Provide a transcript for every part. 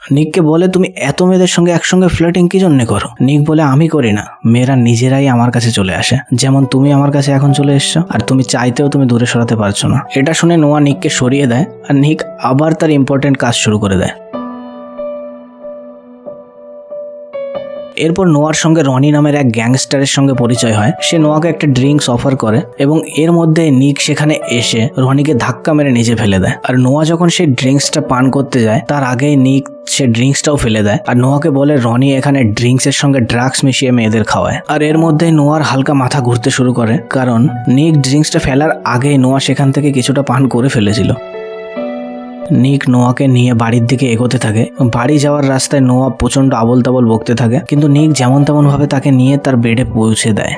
নিককে বলে তুমি এত মেয়েদের সঙ্গে একসঙ্গে ফ্লার্টিং কি জন্য করো? নিক বলে আমি করি না, মেয়েরা নিজেরাই আমার কাছে চলে আসে, যেমন তুমি আমার কাছে এখন চলে এসছো, আর তুমি চাইতেও তুমি দূরে সরাতে পারছো না। এটা শুনে নোয়া নিককে সরিয়ে দেয় আর নিক আবার তার ইম্পর্টেন্ট কাজ শুরু করে দেয়। এরপর নোয়ার সঙ্গে রনি নামের এক গ্যাংস্টারের সঙ্গে পরিচয় হয়। সে নোয়াকে একটা ড্রিঙ্কস অফার করে এবং এর মধ্যে নিক সেখানে এসে রনিকে ধাক্কা মেরে নিচে ফেলে দেয়। আর নোয়া যখন সেই ড্রিঙ্কসটা পান করতে যায় তার আগেই নিক সে ড্রিঙ্কসটাও ফেলে দেয় আর নোয়াকে বলে রনি এখানে ড্রিঙ্কসের সঙ্গে ড্রাগস মিশিয়ে মেয়েদের খাওয়ায়। আর এর মধ্যে নোয়ার হালকা মাথা ঘুরতে শুরু করে, কারণ নিক ড্রিঙ্কসটা ফেলার আগেই নোয়া সেখান থেকে কিছুটা পান করে ফেলেছিল। নিক নোয়াকে নিয়ে বাড়ির দিকে এগোতে থাকে। বাড়ি যাওয়ার রাস্তায় নোয়া প্রচন্ড আবল তাবল বকতে থাকে, কিন্তু নিক যেমন তেমন ভাবে তাকে নিয়ে তার বেডে পৌঁছে দেয়।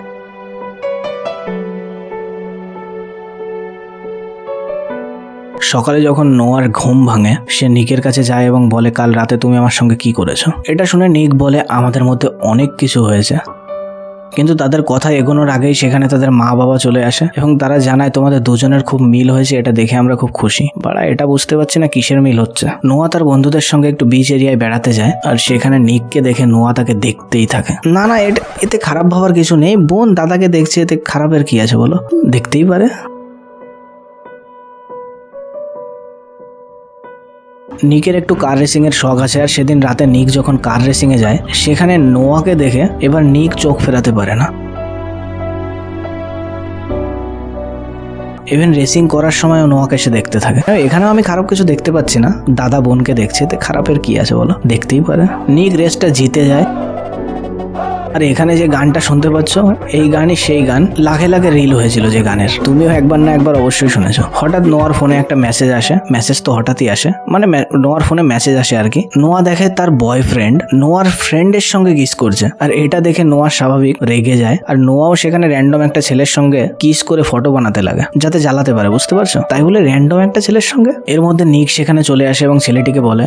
সকালে যখন নোয়ার ঘুম ভাঙে সে নিকের কাছে যায় এবং বলে কাল রাতে তুমি আমার সঙ্গে কি করেছো? এটা শুনে নিক বলে আমাদের মধ্যে অনেক কিছু হয়েছে, কিন্তু তাদের কথা এগোনোর আগেই সেখানে তাদের মা বাবা চলে আসে এবং তারা জানায় তোমাদের দুজনের খুব মিল হয়েছে, এটা দেখে আমরা খুব খুশি। বাড়া এটা বুঝতে পারছি না কিসের মিল হচ্ছে। নোয়া তার বন্ধুদের সঙ্গে একটু বিচ এরিয়ায় বেড়াতে যায় আর সেখানে নিককে দেখে নোয়া তাকে দেখতেই থাকে। না না এতে খারাপ ভাবার কিছু নেই, বোন দাদাকে দেখছে, এতে খারাপের কি আছে বলো, দেখতেই পারে। নিকের একটু কার রেসিং এর শখ আছে আর সেদিন রাতে নিক যখন কার রেসিং এ যায় সেখানে নোয়াকে দেখে এবার নিক চোখ ফেরাতে পারে না। ইভেন রেসিং করার সময় নোয়াকে সে দেখতে থাকে। এখানেও আমি খারাপ কিছু দেখতে পাচ্ছি না, দাদা বোনকে দেখছে, এতে খারাপের কি আছে বলো, দেখতেই পারে। নিক রেসটা জিতে যায়। আর এখানে যে গানটা শুনতে পাচ্ছ এই গানই সেই গান, লাখে লাখে রিল হয়েছিল যে গানের, তুমিও একবার না একবার অবশ্যই শুনেছো। হঠাৎ নোয়ার ফোনে একটা মেসেজ আসে, মেসেজ তো হঠাৎই আসে, মানে নোয়ার ফোনে মেসেজ আসে আর কি। নোয়া দেখে তার বয়ফ্রেন্ড নোয়ার ফ্রেন্ডের সঙ্গে কিস করছে আর এটা দেখে নোয়া স্বাভাবিক রেগে যায় আর নোয়াও সেখানে র্যান্ডম একটা ছেলের সঙ্গে কিস করে ফটো বানাতে লাগে যাতে জ্বালাতে পারে, বুঝতে পারছো? তাই বলে র্যান্ডম একটা ছেলের সঙ্গে। এর মধ্যে নিক সেখানে চলে আসে এবং ছেলেটিকে বলে,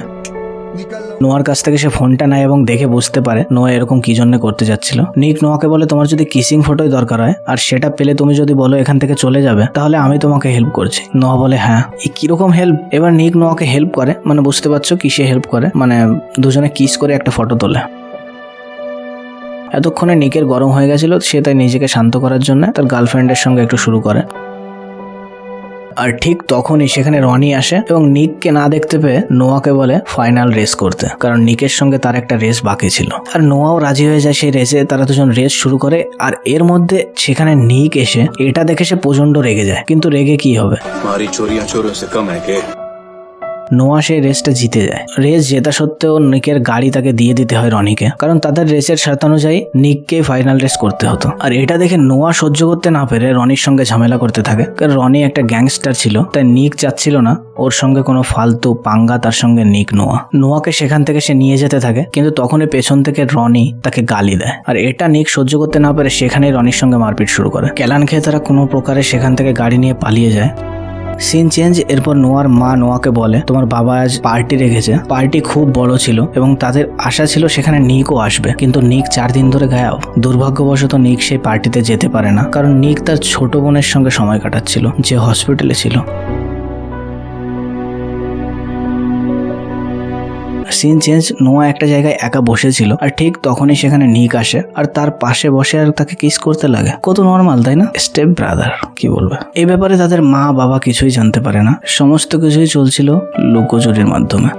নোয়ার কাছ থেকে সে ফোনটা নেয় এবং দেখে বুঝতে পারে নোয়া এরকম কি জন্য করতে যাচ্ছিল। নিক নোয়াকে বলে তোমার যদি কিসিং ফটোই দরকার হয় আর সেটা পেলে তুমি যদি বলো এখান থেকে চলে যাবে তাহলে আমি তোমাকে হেল্প করছি। নোয়া বলে হ্যাঁ। এই কিরকম হেল্প? এবার নিক নোয়াকে হেল্প করে, মানে বুঝতে পারছো কিসে হেল্প করে, মানে দুজনে কিস করে একটা ফটো তোলে। এতক্ষণে নিকের গরম হয়ে গেছিল, সে তাই নিজেকে শান্ত করার জন্য তার গার্লফ্রেন্ডের সঙ্গে একটু শুরু করে। আর ঠিক তখনই সেখানে রনি আসে এবং নিককে না দেখতে পেয়ে নোয়াকে বলে ফাইনাল রেস করতে, কারণ নিকের সঙ্গে তার একটা রেস বাকি ছিল। আর নোয়াও রাজি হয়ে যায় সেই রেসে, তারা দুজন রেস শুরু করে। আর এর মধ্যে সেখানে নিক এসে এটা দেখে সে প্রচন্ড রেগে যায়, কিন্তু রেগে কি হবে, নোয়া সেই রেসটা জিতে যায়। রেস জেতা সত্ত্বেও নিকের গাড়ি তাকে দিয়ে দিতে হয় রনিকে, কারণ তাদের রেসের শর্ত অনুযায়ী নিককে ফাইনাল রেস করতে হতো। আর এটা দেখে নোয়া সহ্য করতে না পেরে রনির সঙ্গে ঝামেলা করতে থাকে, কারণ রনি একটা গ্যাংস্টার ছিল, তাই নিক চাচ্ছিল না ওর সঙ্গে কোনো ফালতু পাঙ্গা তার সঙ্গে নিক নোয়াকে সেখান থেকে সে নিয়ে যেতে থাকে, কিন্তু তখনই পেছন থেকে রনি তাকে গালি দেয়। আর এটা নিক সহ্য করতে না পেরে সেখানেই রনির সঙ্গে মারপিট শুরু করে। কেলান খেয়ে তারা কোনো প্রকারে সেখান থেকে গাড়ি নিয়ে পালিয়ে যায়। Scene change. এরপর নোয়ার মা নোয়াকে বলে তোমার বাবা আজ পার্টি রেখেছে, পার্টি খুব বড় ছিল এবং তাদের আশা ছিল সেখানে নিকও আসবে, কিন্তু নিক 4 দিন ধরে গায়েব। দুর্ভাগ্যবশত নিক সেই পার্টিতে যেতে পারে না, কারণ নিক তার ছোট বোনের সঙ্গে সময় কাটাচ্ছিল যে হসপিটালে ছিল। Scene change. নোয়া একটা জায়গায় একা বসেছিল আর ঠিক তখনই সেখানে নিক আসে আর তার পাশে বসে আর তাকে কিস করতে লাগে। কত নর্মাল তাই না? স্টেপ ব্রাদার, কি বলবে। এই ব্যাপারে তাদের মা বাবা কিছুই জানতে পারে না, সমস্ত কিছুই চলছিল লুকোচুরির মাধ্যমে।